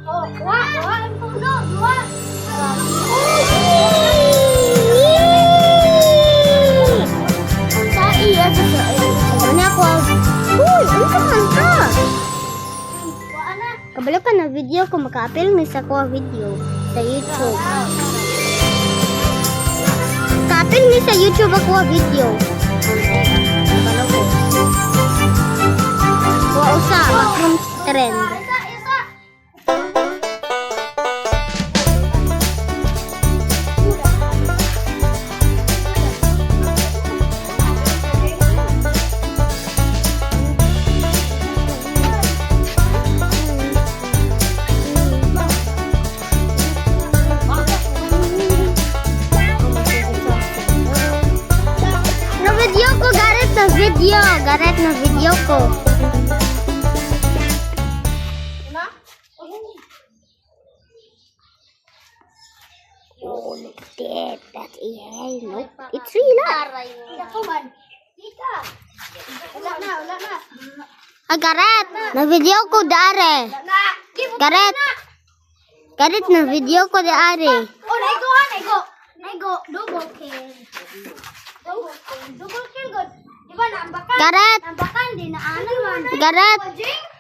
Oh, kuha ang puno, kuha. Sa iya sa ano ako. Uy, ano ka man ka? Kuha na. Kabalo ka na video ko maka-appeal ni sa ko video sa YouTube. Ka-appeal ni sa YouTube ako video. Kabalo ko. Kuha usa, mushroom trend. Isa, isa. Na video ko, Gareth na video. Gareth na video ko. Diba? Oh, look at that. That's AI. Look, it's real. Ako man. Ika. Wala na. Ah, Gareth, na video ko dare. Wala na. Gareth. Gareth na video ko dare. Oh, naigo ha, naigo. Naigo. Double kill. Double kill. Double kill good. Diba, nambakan? Gareth. Nambakan, di na ano man. Gareth. Jing.